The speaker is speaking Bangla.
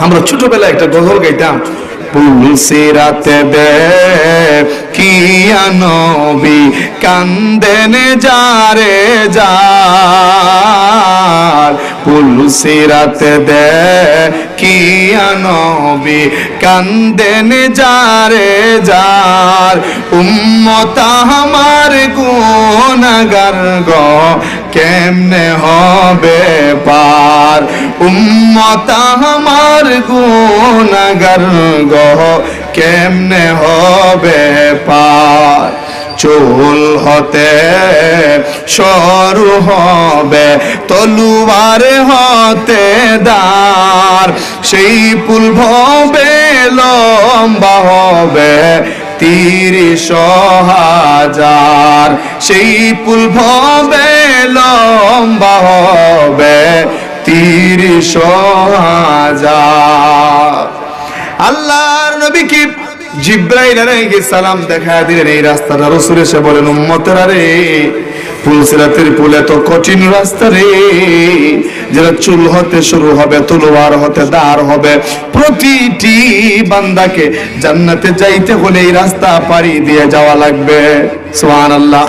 আমরা ছোটবেলায় একটা গজল গাইতাম, পুলসিরাতে দে কিয়া নবী কান্দেন যারে যার, পুলসিরাতে দে কিয়া নবী কান্দেন যারে যার, উম্মত আমার গুনাহগার গো কেমনে হবে পার, উম্মত আমার গুনাহগার গো কেমনে হবে পার। চুল হতে সরু হবে তলুয়ার হতে দার, সেই পুল হবে লম্বা হবে 30,000, সেই পুল হবে লম্বা হবে 30,000। আল্লাহর নবী কি জিব্রাইল আলাইহিস সালাম দেখা দিলেন এই রাস্তাটা, রাসূল এসে বলেন উম্মতেরা রে, পুলসিরাতের পুল এত কঠিন রাস্তা রে, যেটা চুল হতে শুরু হবে তলোয়ার হতে দাঁড় হবে, প্রতিটি বান্দাকে জান্নাতে যাইতে হলে এই রাস্তা পাড়ি দিয়ে যাওয়া লাগবে। সুবহানাল্লাহ।